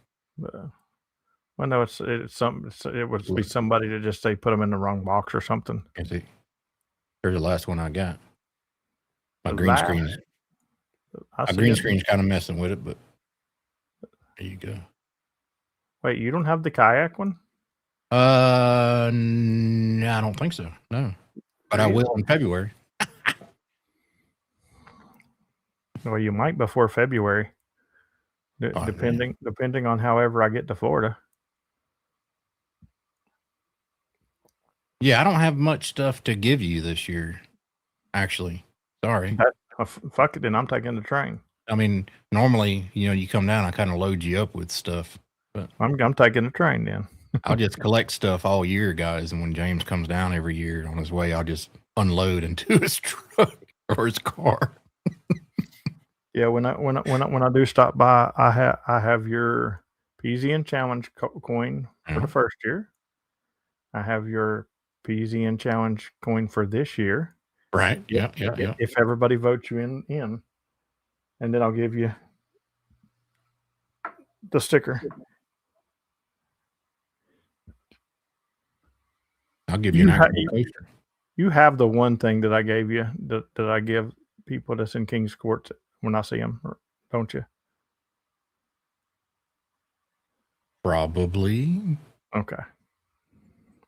Well, no, it's something. It would be somebody to just say put them in the wrong box or something. Here's the last one I got. My green screen's kind of messing with it, but there you go. Wait, you don't have the kayak one? No, I don't think so. No, but I will in February. Well, you might before February, Oh, depending on however I get to Florida. Yeah, I don't have much stuff to give you this year. Actually, sorry. Fuck it, then I'm taking the train. I mean, normally, you come down, I kind of load you up with stuff, but I'm taking the train then. I'll just collect stuff all year, guys. And when James comes down every year on his way, I'll just unload into his truck or his car. Yeah, when I do stop by, I have your PZN Challenge coin for the first year. I have your PZN Challenge coin for this year. Right. Yeah. If everybody votes you in, and then I'll give you the sticker. I'll give you an actual coaster. You have the one thing that I gave you that I give people that's in King's Court when I see them, don't you? Probably. Okay.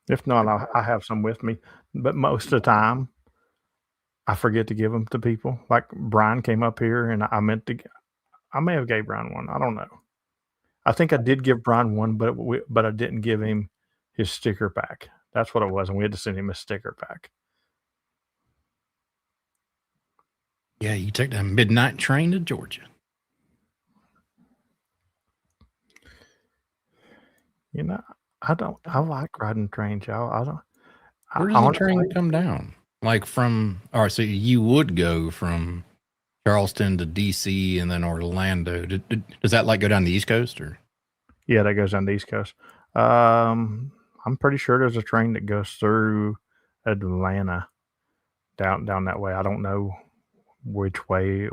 If not, I have some with me, but most of the time I forget to give them to people. Like Brian came up here and I may have gave Brian one. I don't know. I think I did give Brian one, but I didn't give him his sticker pack. That's what it was, and we had to send him a sticker pack. Yeah, you take that midnight train to Georgia. I like riding trains, y'all. I don't. Where does the train come down? Like all right, so you would go from Charleston to DC and then Orlando. Does that like go down the East Coast or? Yeah, that goes down the East Coast. I'm pretty sure there's a train that goes through Atlanta down that way. I don't know which way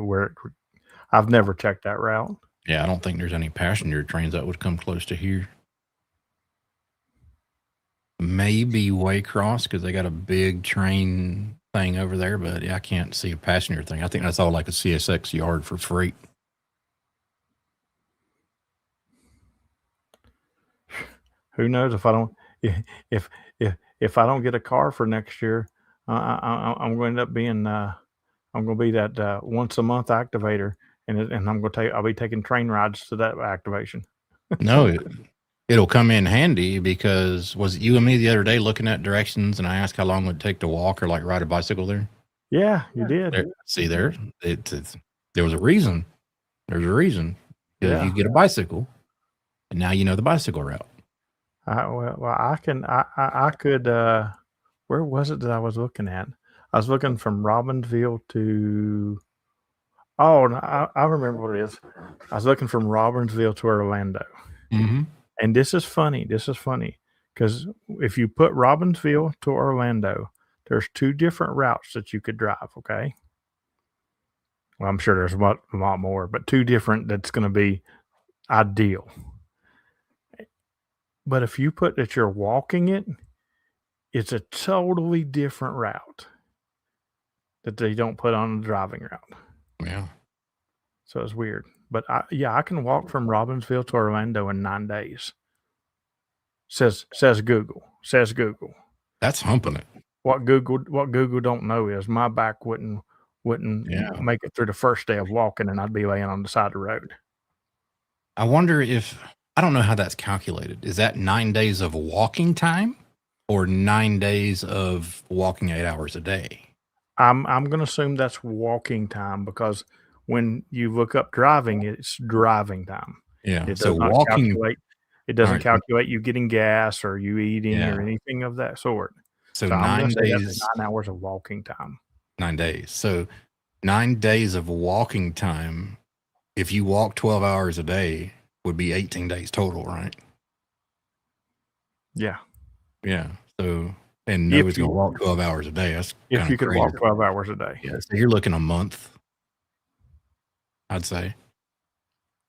I've never checked that route. Yeah, I don't think there's any passenger trains that would come close to here. Maybe Waycross because they got a big train thing over there, but yeah, I can't see a passenger thing. I think that's all like a CSX yard for freight. Who knows if I don't get a car for next year, I'm going to end up being I'm going to be that once a month activator, and I'll be taking train rides to that activation. No, it'll come in handy because was it you and me the other day looking at directions and I asked how long it would take to walk or like ride a bicycle there? Yeah, you did. There was a reason. There's a reason. Because you get a bicycle and now you know the bicycle route. I could, where was it that I was looking at? I was looking from Robbinsville to, I remember what it is. I was looking from Robbinsville to Orlando. Mm-hmm. And this is funny because if you put Robbinsville to Orlando, there's two different routes that you could drive. Okay. Well, I'm sure there's a lot more, but two different that's going to be ideal. But if you put that you're walking it, it's a totally different route that they don't put on the driving route. Yeah. So it's weird. But I can walk from Robbinsville to Orlando in 9 days. Says Google. That's humping it. What Google don't know is my back wouldn't make it through the first day of walking, and I'd be laying on the side of the road. I wonder I don't know how that's calculated. Is that 9 days of walking time or 9 days of walking 8 hours a day? I'm going to assume that's walking time because when you look up driving, it's driving time. Yeah. It does not calculate. It doesn't calculate you getting gas or you eating or anything of that sort. So 9 days, 9 hours of walking time. 9 days. So 9 days of walking time. If you walk 12 hours a day, would be 18 days total, right? Yeah. Yeah. So, and nobody's going to walk 12 hours a day. That's if you could walk 12 hours a day. Yeah. So you're looking a month, I'd say.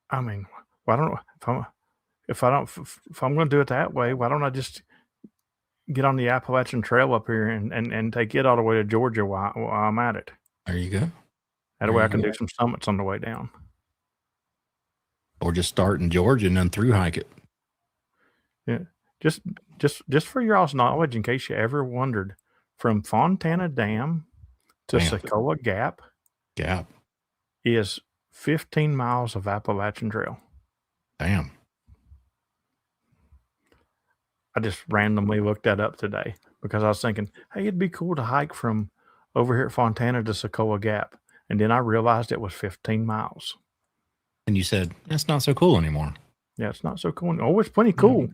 I mean, well, I don't know if I'm going to do it that way, why don't I just get on the Appalachian Trail up here and take it all the way to Georgia while I'm at it? There you go. That way I can do some summits on the way down. Or just start in Georgia and then through hike it. Yeah. Just for your all's knowledge, in case you ever wondered, from Fontana Dam to Socoa Gap is 15 miles of Appalachian Trail. Damn. I just randomly looked that up today because I was thinking, hey, it'd be cool to hike from over here at Fontana to Socola Gap. And then I realized it was 15 miles. And you said, that's not so cool anymore. Yeah, it's not so cool. Oh, it's plenty cool.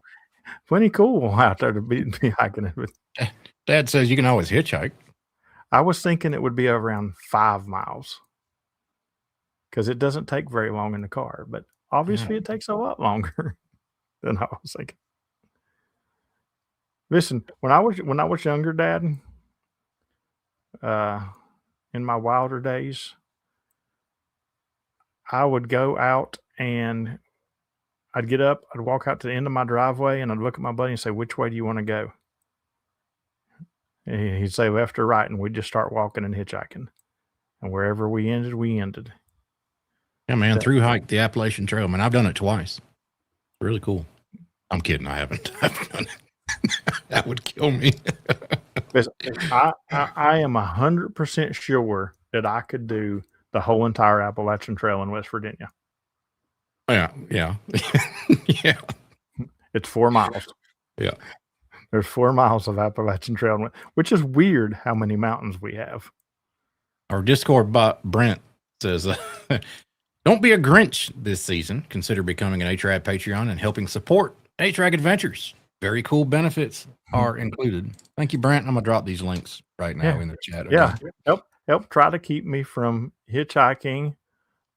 Plenty cool out there to be hiking it. Dad says you can always hitchhike. I was thinking it would be around 5 miles because it doesn't take very long in the car, but obviously it takes a lot longer than I was thinking. Listen, when I was younger, Dad, in my wilder days, I would go out and I'd get up, I'd walk out to the end of my driveway, and I'd look at my buddy and say, "Which way do you want to go?" And he'd say left or right, and we'd just start walking and hitchhiking. And wherever we ended, we ended. Yeah, man, through hike the Appalachian Trail. Man, I've done it twice. It's really cool. I'm kidding. I haven't. I've done it. That would kill me. I am 100% sure that I could do the whole entire Appalachian Trail in West Virginia. Yeah. Yeah. It's 4 miles. Yeah. There's 4 miles of Appalachian Trail, which is weird how many mountains we have. Our Discord bot, Brent, says, don't be a Grinch this season. Consider becoming an HRAD Patreon and helping support HRAD Adventures. Very cool benefits are included. Thank you, Brent. I'm going to drop these links right now in the chat. Okay? Yeah. Help try to keep me from hitchhiking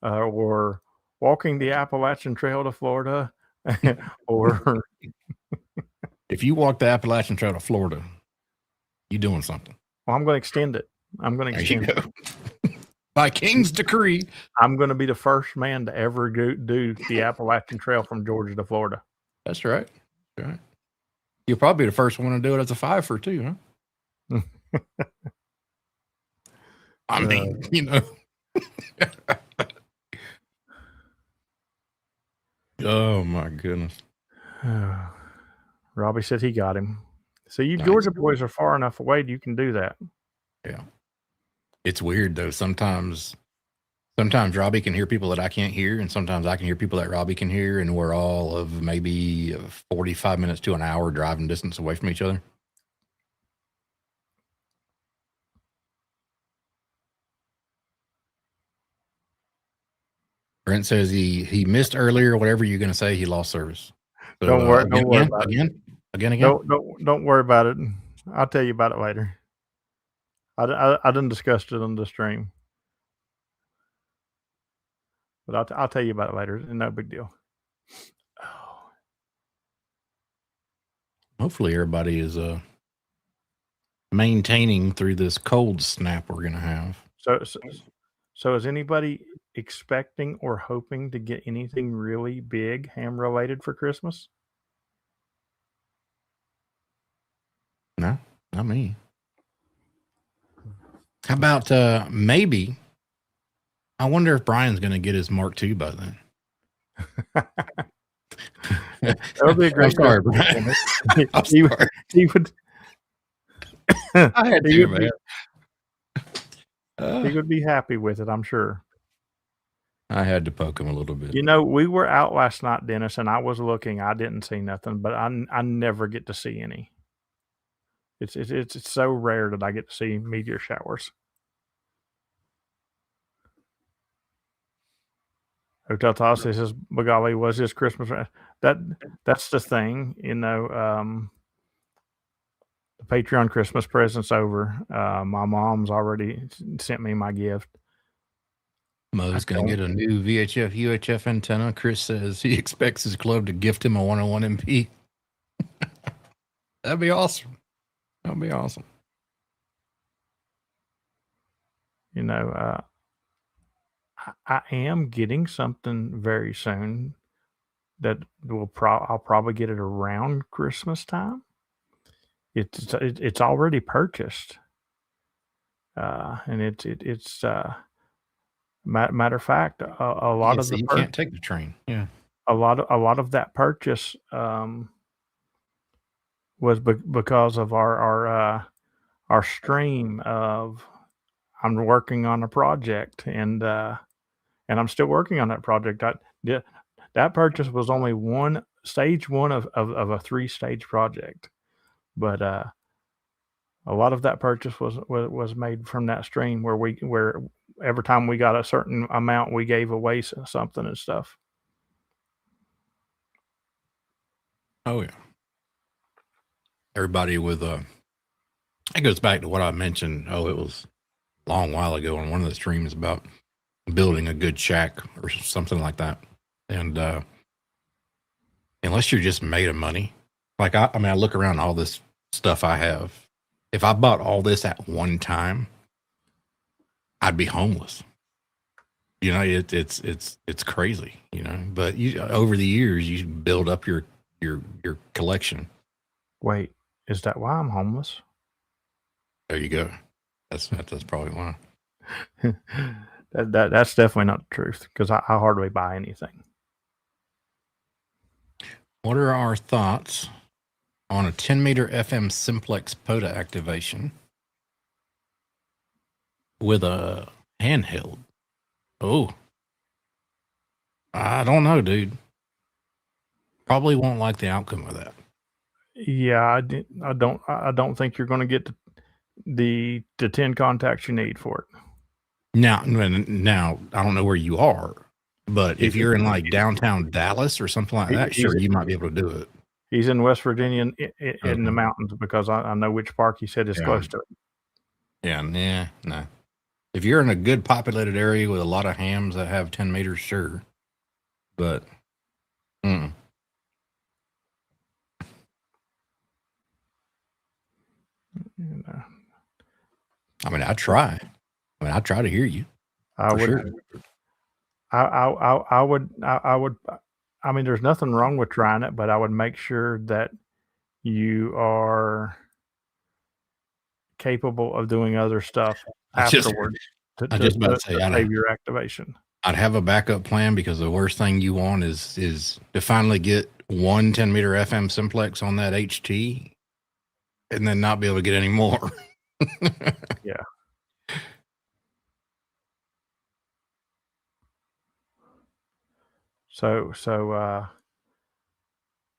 or walking the Appalachian Trail to Florida or... If you walk the Appalachian Trail to Florida, you're doing something. Well, I'm going to extend it. By King's decree. I'm going to be the first man to ever do the Appalachian Trail from Georgia to Florida. That's right. That's right. You'll probably be the first one to do it as a 5-for too, huh? I mean, you know. Oh my goodness. Robbie said he got him. So you Georgia boys are far enough away you can do that. Yeah. It's weird though. Sometimes Robbie can hear people that I can't hear, and sometimes I can hear people that Robbie can hear, and we're all of maybe 45 minutes to an hour driving distance away from each other. Brent says he missed earlier. Whatever you're going to say, he lost service. So, don't worry about it. Again. Don't worry about it. I'll tell you about it later. I didn't discuss it on the stream, but I'll tell you about it later. No big deal. Hopefully, everybody is maintaining through this cold snap we're gonna have. So is anybody expecting or hoping to get anything really big ham related for Christmas? No, not me. How about maybe? I wonder if Brian's going to get his Mark II by then. That would be a great. I'm sorry, Brian. He would. I had to, man. He would be happy with it, I'm sure. I had to poke him a little bit. You know, we were out last night, Dennis, and I was looking. I didn't see nothing, but I never get to see any. It's so rare that I get to see meteor showers. Hotel Toss says, "Bagali was his Christmas." That's the thing, you know. The Patreon Christmas present's over. My mom's already sent me my gift. Mo's going to get a new VHF UHF antenna. Chris says he expects his club to gift him a 101 MP. That'd be awesome. That'd be awesome. You know, I am getting something very soon that I'll probably get it around Christmas time. It's already purchased, and it's matter of fact, a lot of the you can't take the train. Yeah, a lot of that purchase was because of our stream of I'm working on a project and and I'm still working on that project. That purchase was only stage one of a 3-stage project, but a lot of that purchase was made from that stream where every time we got a certain amount, we gave away something and stuff. Oh yeah. Everybody with it goes back to what I mentioned. Oh, it was a long while ago on one of the streams about building a good shack or something like that. And unless you're just made of money, like I mean, I look around all this stuff I have. If I bought all this at one time, I'd be homeless. You know, it's crazy. You know, but over the years you build up your collection. Wait, is that why I'm homeless? There you go. That's probably why. That's definitely not the truth, because I hardly buy anything. What are our thoughts on a 10-meter FM simplex POTA activation with a handheld? Oh, I don't know, dude. Probably won't like the outcome of that. Yeah, I don't think you're going to get the 10 contacts you need for it. Now, I don't know where you are, but if you're in like downtown Dallas or something like that, sure, you might be able to do it. He's in West Virginia in the mountains, because I know which park he said is close to it. Yeah, no. If you're in a good populated area with a lot of hams that have 10 meters, sure. But, I mean, I'd try. I'd try to hear you. I would. Sure. I would. I mean, there's nothing wrong with trying it, but I would make sure that you are capable of doing other stuff afterwards to save your activation. I'd have a backup plan, because the worst thing you want is to finally get one 10-meter FM simplex on that HT and then not be able to get any more. Yeah. So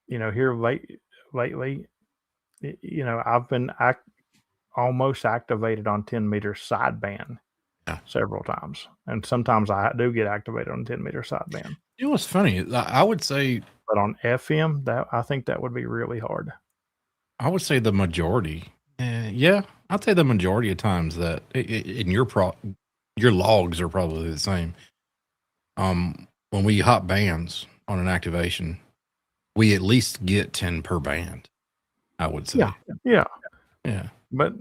here lately, I've been almost activated on 10-meter sideband several times, and sometimes I do get activated on 10-meter sideband. You know what's funny? I would say, but on FM, I think that would be really hard. I would say the majority. Yeah, I'd say the majority of times that in your logs are probably the same. When we hop bands on an activation, we at least get 10 per band, I would say. Yeah. But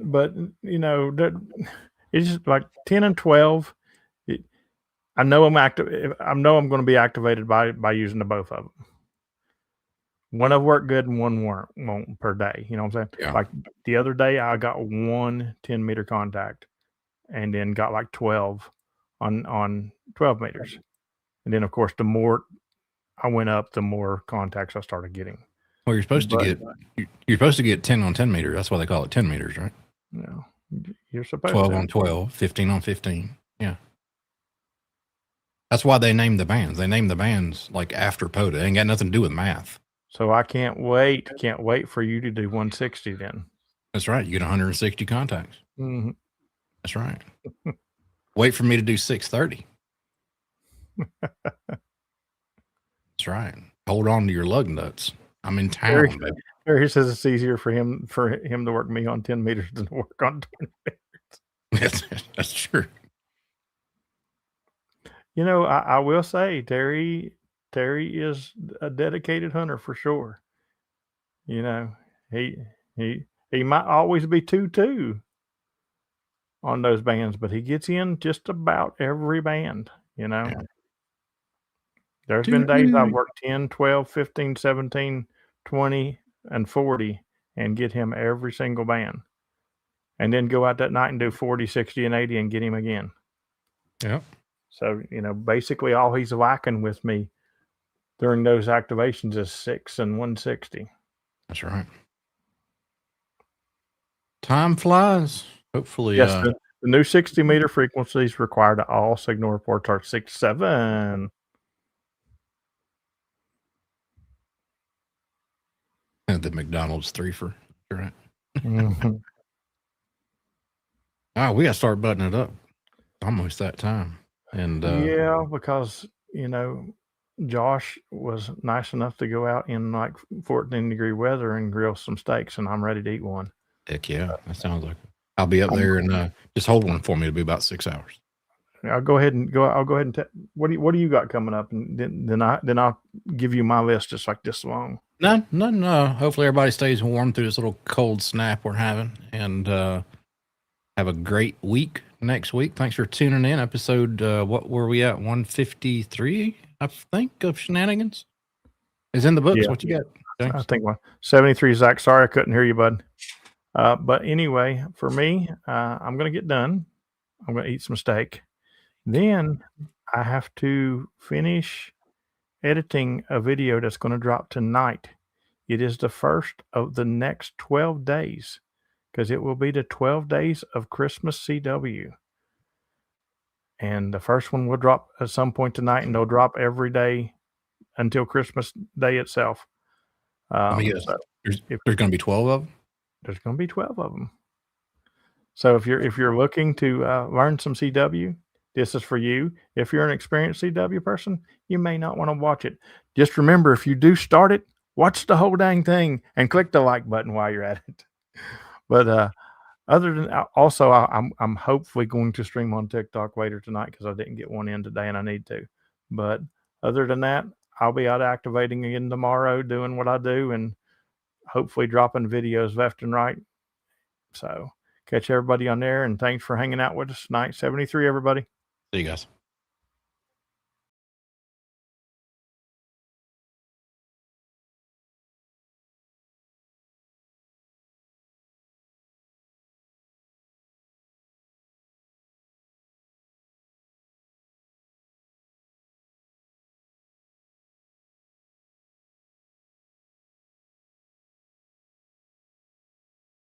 it's just like 10 and 12. I know I'm active. I know I'm going to be activated by using the both of them. One will work good and one won't per day. You know what I'm saying? Yeah. Like the other day, I got one 10-meter contact, and then got like 12 on 12 meters. And then, of course, the more I went up, the more contacts I started getting. Well, you're supposed to get 10 on 10 meters. That's why they call it 10 meters, right? No, you're supposed 12 to. on 12, 15 on 15. Yeah. That's why they named the bands. They named the bands like after POTA. It ain't got nothing to do with math. So I can't wait for you to do 160 then. That's right. You get 160 contacts. Mm-hmm. That's right. Wait for me to do 630. That's right. Hold on to your lug nuts. I'm in town. He says it's easier for him to work me on 10 meters than to work on 20 meters. That's true. I will say Terry is a dedicated hunter for sure. He might always be 2-2 on those bands, but he gets in just about every band. Yeah. There's been days I've worked 10, 12, 15, 17, 20, and 40 and get him every single band. And then go out that night and do 40, 60, and 80 and get him again. Yeah. So, basically all he's whacking with me during those activations is 6 and 160. That's right. Time flies. Hopefully. Yes, The new 60-meter frequencies required to all signal reports are 6.7. And the McDonald's 3 for right. Mhm. Oh, we got to start buttoning it up. Almost that time. And Yeah, because Josh was nice enough to go out in like 14-degree weather and grill some steaks, and I'm ready to eat one. heck yeah, that sounds like it. I'll be up there and just hold one for me. It'll be about 6 hours. I'll go ahead and what do you got coming up, and then I'll give you my list just like this long. No. Hopefully everybody stays warm through this little cold snap we're having, and have a great week next week. Thanks for tuning in. Episode what were we at? 153, I think, of Shenanigans is in the books. Yeah. What you got, James? I think 73. Zach, sorry I couldn't hear you, bud. But anyway, for me, I'm gonna get done. I'm gonna eat some steak. Then I have to finish editing a video that's going to drop tonight. It is the first of the next 12 days because it will be the 12 days of Christmas CW. And the first one will drop at some point tonight, and they'll drop every day until Christmas Day itself. There's going to be 12 of them. There's going to be 12 of them. So if you're looking to learn some CW, this is for you. If you're an experienced CW person, you may not want to watch it. Just remember, if you do start it, watch the whole dang thing and click the like button while you're at it. But other than also, I'm hopefully going to stream on TikTok later tonight because I didn't get one in today and I need to. But other than that, I'll be out activating again tomorrow, doing what I do, and hopefully dropping videos left and right. So catch everybody on there, and thanks for hanging out with us tonight. 73, everybody. See you guys.